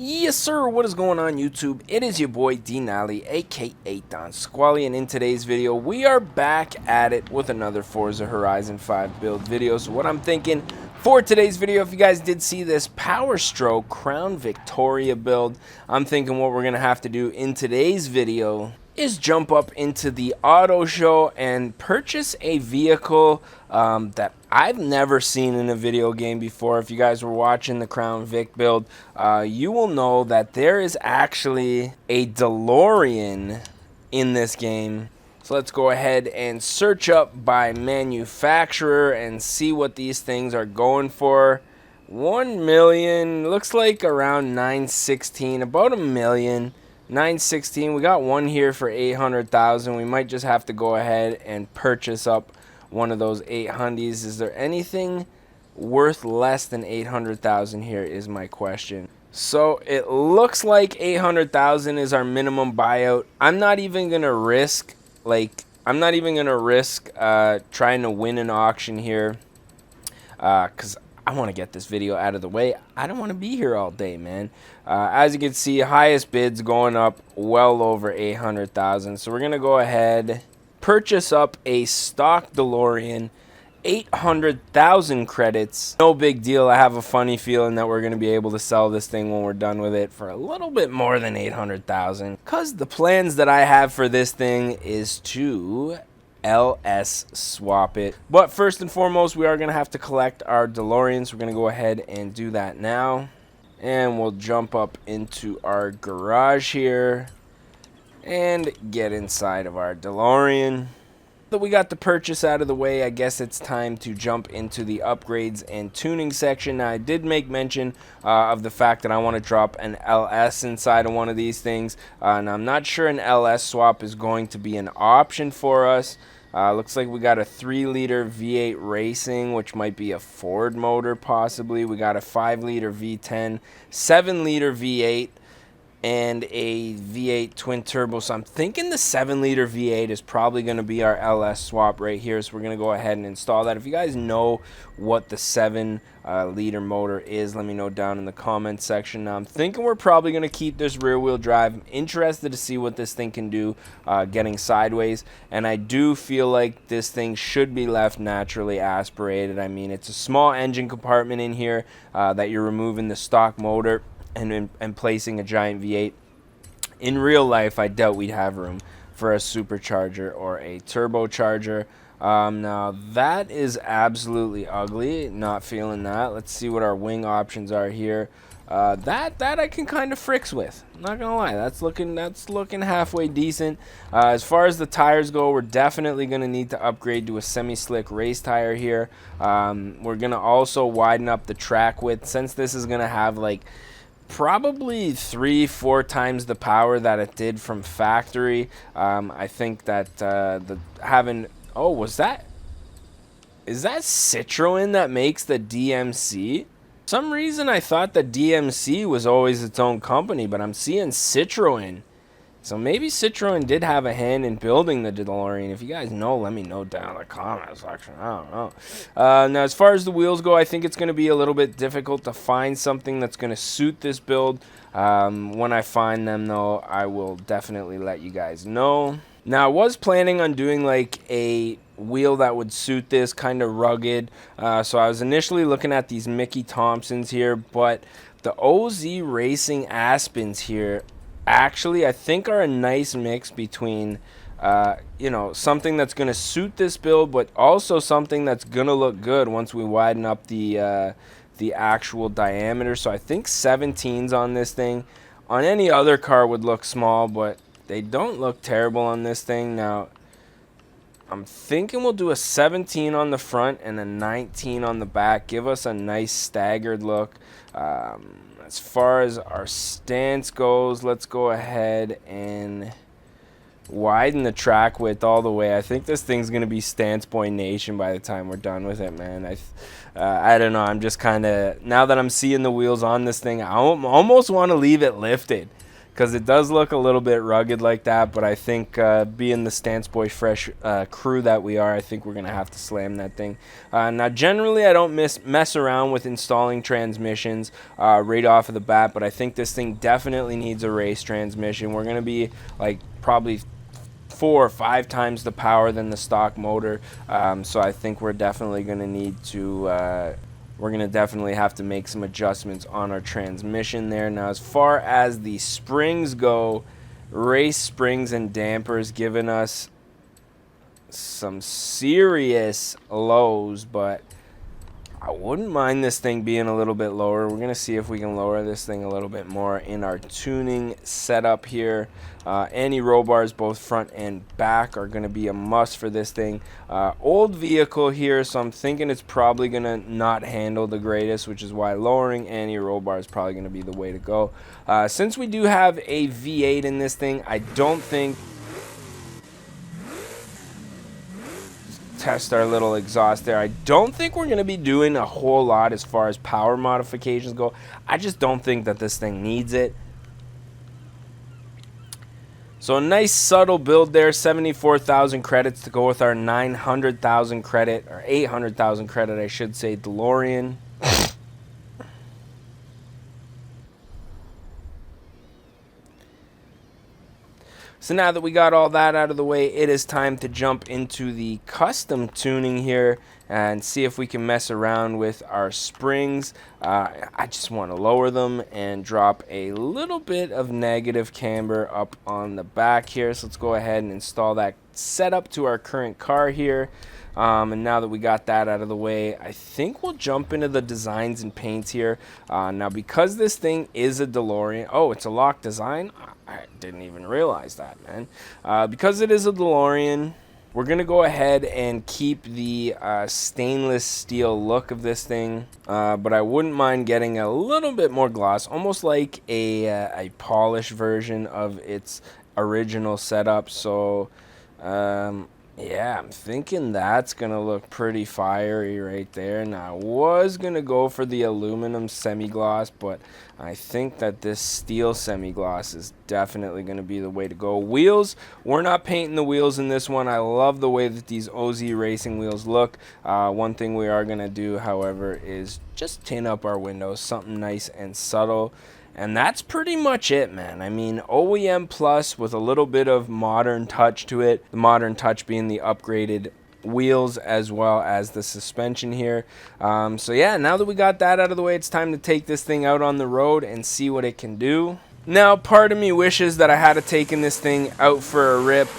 Yes, sir. What is going on, YouTube? It is your boy D Nally, aka Don Squally, and in today's video, we are back at it with another Forza Horizon 5 build video. So, what I'm thinking for today's video, if you guys did see this Power Stroke Crown Victoria build, I'm thinking what we're gonna have to do in today's video is jump up into the auto show and purchase a vehicle that I've never seen in a video game before. If you guys were watching the Crown Vic build, you will know that there is actually a DeLorean in this game. So let's go ahead and search up by manufacturer and see what these things are going for. 1 million, looks like around 916, about a million. 916. We got one here for 800,000. We might just have to go ahead and purchase up one of those 800s. Is there anything worth less than 800,000 here is my question. So it looks like 800,000 is our minimum buyout. I'm not even gonna risk trying to win an auction here, because I want to get this video out of the way. I don't want to be here all day, man. As you can see, highest bids going up well over 800,000. So we're going to go ahead, purchase up a stock DeLorean, 800,000 credits. No big deal. I have a funny feeling that we're going to be able to sell this thing when we're done with it for a little bit more than 800,000. Because the plans that I have for this thing is to LS swap it. But first and foremost, we are going to have to collect our DeLoreans. We're going to go ahead and do that now. And we'll jump up into our garage here and get inside of our DeLorean. So we got the purchase out of the way. I guess it's time to jump into the upgrades and tuning section. Now, I did make mention of the fact that I want to drop an LS inside of one of these things. And I'm not sure an LS swap is going to be an option for us. Looks like we got a 3-liter V8 Racing, which might be a Ford motor possibly. We got a 5-liter V10, 7-liter V8, and a V8 twin turbo. So I'm thinking the 7-liter V8 is probably going to be our LS swap right here. So we're going to go ahead and install that. If you guys know what the 7-liter motor is, let me know down in the comment section. Now I'm thinking we're probably going to keep this rear wheel drive. I'm interested to see what this thing can do getting sideways. And I do feel like this thing should be left naturally aspirated. I mean, it's a small engine compartment in here that you're removing the stock motor and placing a giant V8. In real life, I doubt we'd have room for a supercharger or a turbocharger. Now that is absolutely ugly. Not feeling that. Let's see what our wing options are here. That I can kind of fricks with. I'm not gonna lie, that's looking halfway decent. As far as the tires go, we're definitely gonna need to upgrade to a semi-slick race tire here. We're gonna also widen up the track width, since this is gonna have like probably 3-4 times the power that it did from factory. I think that is that Citroen that makes the DMC? For some reason I thought the DMC was always its own company, but I'm seeing Citroen. So maybe Citroen did have a hand in building the DeLorean. If you guys know, let me know down in the comment section. I don't know. Now, as far as the wheels go, I think it's going to be a little bit difficult to find something that's going to suit this build. When I find them, though, I will definitely let you guys know. Now, I was planning on doing like a wheel that would suit this, kind of rugged. So I was initially looking at these Mickey Thompsons here, but the OZ Racing Aspens here actually I think are a nice mix between something that's going to suit this build, but also something that's going to look good once we widen up the actual diameter. So I think 17s on this thing. On any other car would look small, but they don't look terrible on this thing. Now I'm thinking we'll do a 17 on the front and a 19 on the back. Give us a nice staggered look. As far as our stance goes, let's go ahead and widen the track width all the way. I think this thing's going to be Stance Boy Nation by the time we're done with it, man. I don't know. I'm just kind of, now that I'm seeing the wheels on this thing, I almost want to leave it lifted. because it does look a little bit rugged like that. But I think being the Stance Boy Fresh crew that we are, I think we're going to have to slam that thing. Now, generally, I don't mess around with installing transmissions right off of the bat, but I think this thing definitely needs a race transmission. We're going to be like probably 4 or 5 times the power than the stock motor, so I think we're definitely going to need to we're going to definitely have to make some adjustments on our transmission there. Now, as far as the springs go, race springs and dampers giving us some serious lows, but I wouldn't mind this thing being a little bit lower. We're going to see if we can lower this thing a little bit more in our tuning setup here. Anti-roll bars, both front and back, are going to be a must for this thing. Old vehicle here, so I'm thinking it's probably going to not handle the greatest, which is why lowering anti-roll bar is probably going to be the way to go. Since we do have a V8 in this thing, I don't think... Test our little exhaust there. I don't think we're going to be doing a whole lot as far as power modifications go. I just don't think that this thing needs it. So a nice subtle build there, 74,000 credits to go with our 900,000 credit, or 800,000 credit I should say, DeLorean. So now that we got all that out of the way, it is time to jump into the custom tuning here and see if we can mess around with our springs. I just want to lower them and drop a little bit of negative camber up on the back here. So let's go ahead and install that setup to our current car here. And now that we got that out of the way, I think we'll jump into the designs and paints here. Now, because this thing is a DeLorean, oh, it's a lock design. I didn't even realize that, man. Because it is a DeLorean, we're going to go ahead and keep the stainless steel look of this thing. But I wouldn't mind getting a little bit more gloss, almost like a polished version of its original setup. So, yeah, I'm thinking that's going to look pretty fiery right there. Now, I was going to go for the aluminum semi-gloss, but I think that this steel semi-gloss is definitely going to be the way to go. Wheels, we're not painting the wheels in this one. I love the way that these OZ Racing wheels look. One thing we are going to do, however, is just tin up our windows, something nice and subtle. And that's pretty much it, man. I mean, OEM Plus with a little bit of modern touch to it. The modern touch being the upgraded wheels as well as the suspension here. So yeah, now that we got that out of the way, it's time to take this thing out on the road and see what it can do. Now, part of me wishes that I had taken this thing out for a rip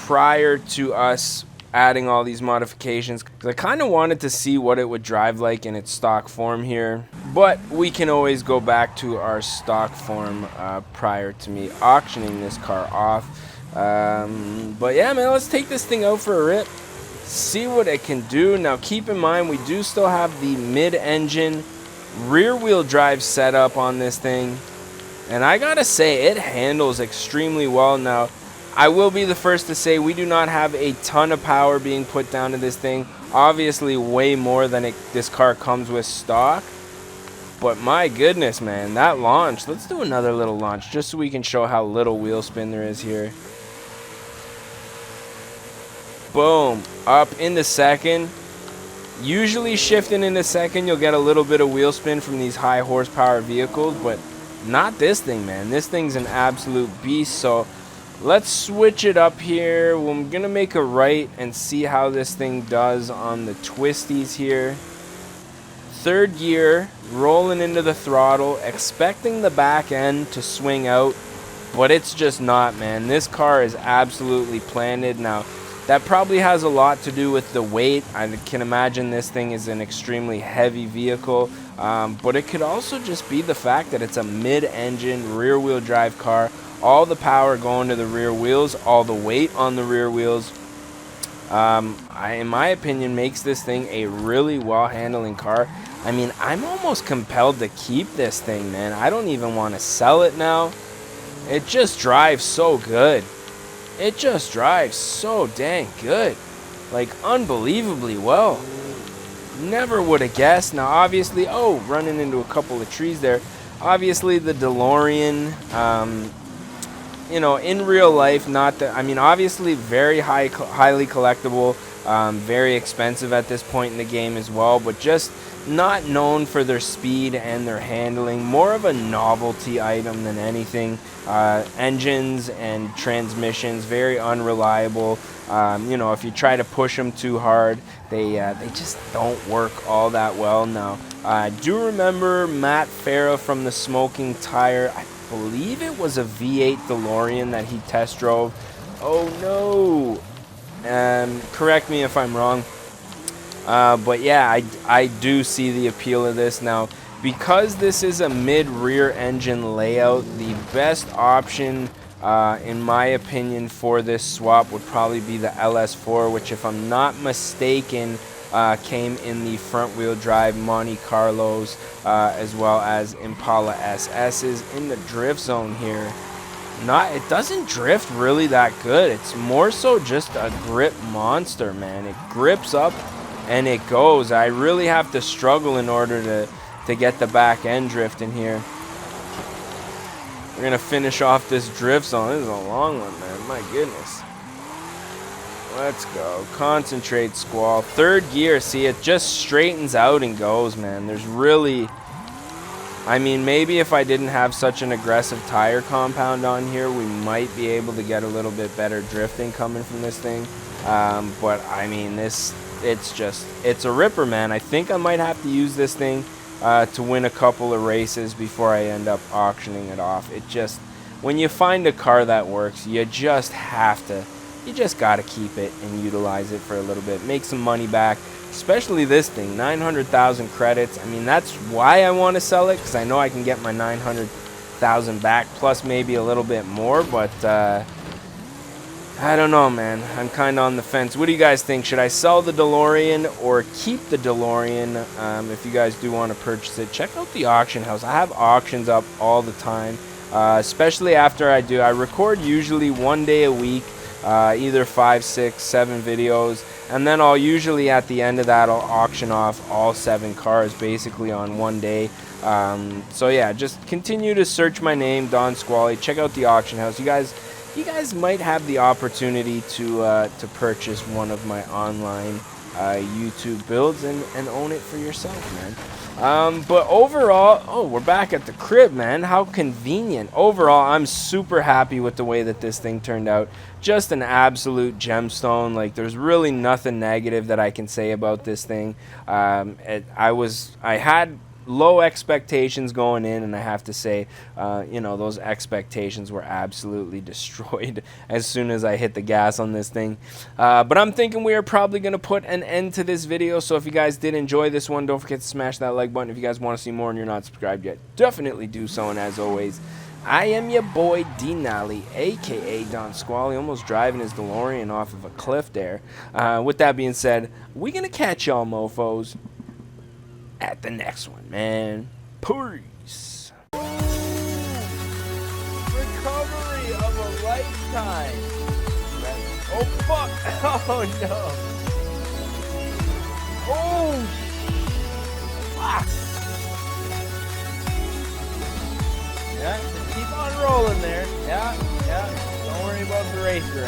prior to us adding all these modifications, because I kind of wanted to see what it would drive like in its stock form here. But we can always go back to our stock form prior to me auctioning this car off. But yeah, man, let's take this thing out for a rip, see what it can do. Now, keep in mind, we do still have the mid-engine rear-wheel drive setup on this thing, and I gotta say, it handles extremely well. Now, I will be the first to say we do not have a ton of power being put down to this thing. Obviously, way more than this car comes with stock. But my goodness, man, that launch. Let's do another little launch just so we can show how little wheel spin there is here. Boom. Up into second. Usually shifting into second, you'll get a little bit of wheel spin from these high horsepower vehicles. But not this thing, man. This thing's an absolute beast. So let's switch it up here. I'm going to make a right and see how this thing does on the twisties here. Third gear, rolling into the throttle, expecting the back end to swing out, but it's just not, man. This car is absolutely planted. Now, that probably has a lot to do with the weight. I can imagine this thing is an extremely heavy vehicle, but it could also just be the fact that it's a mid-engine, rear-wheel drive car. All the power going to the rear wheels, all the weight on the rear wheels, in my opinion, makes this thing a really well-handling car. I mean, I'm almost compelled to keep this thing, man. I don't even want to sell it now. It just drives so good. It just drives so dang good. Like, unbelievably well. Never would have guessed. Now, obviously, running into a couple of trees there. Obviously, the DeLorean you know, in real life, not that, I mean, obviously very highly collectible, very expensive at this point in the game as well, but just not known for their speed and their handling. More of a novelty item than anything. Engines and transmissions, very unreliable. You know, if you try to push them too hard, they just don't work all that well. Now, I do remember Matt Fiero from the Smoking Tire. I believe it was a V8 DeLorean that he test drove. Oh no! Correct me if I'm wrong. But yeah, I do see the appeal of this. Now, because this is a mid-rear engine layout, the best option, in my opinion, for this swap would probably be the LS4, which, if I'm not mistaken, came in the front-wheel drive Monte Carlos, as well as Impala SS's in the drift zone here. It doesn't drift really that good. It's more so just a grip monster, man. It grips up and it goes. I really have to struggle in order to get the back end drift in here. We're gonna finish off this drift zone. This is a long one, man. My goodness. Let's go. Concentrate, Squall. Third gear. See, it just straightens out and goes, man. There's really, I mean, maybe if I didn't have such an aggressive tire compound on here, we might be able to get a little bit better drifting coming from this thing. But I mean, it's a ripper, man. I think I might have to use this thing to win a couple of races before I end up auctioning it off. It just, when you find a car that works, you just gotta keep it and utilize it for a little bit, make some money back. Especially this thing, 900,000 credits. I mean, that's why I want to sell it, because I know I can get my 900,000 back, plus maybe a little bit more. But I don't know, man. I'm kind of on the fence. What do you guys think? Should I sell the DeLorean or keep the DeLorean? If you guys do want to purchase it, check out the auction house. I have auctions up all the time, especially after I record usually 1 day a week, either 5, 6, 7 videos. And then I'll usually, at the end of that, I'll auction off all 7 cars basically on 1 day. So yeah, just continue to search my name, Don Squally. Check out the auction house. You guys might have the opportunity to purchase one of my online YouTube builds and own it for yourself, man. But overall, oh, we're back at the crib, man. How convenient. Overall, I'm super happy with the way that this thing turned out. Just an absolute gemstone. Like, there's really nothing negative that I can say about this thing. I had low expectations going in, and I have to say, you know, those expectations were absolutely destroyed as soon as I hit the gas on this thing. But I'm thinking we are probably going to put an end to this video. So if you guys did enjoy this one, don't forget to smash that like button. If you guys want to see more and you're not subscribed yet, definitely do so. And as always, I am your boy D-Nally, aka Don Squally, almost driving his DeLorean off of a cliff there. With that being said, we're going to catch y'all mofos at the next one, man. Peace. Recovery of a lifetime. Oh, fuck. Oh, no. Oh, fuck. Yeah, just keep on rolling there. Yeah. Don't worry about the racer.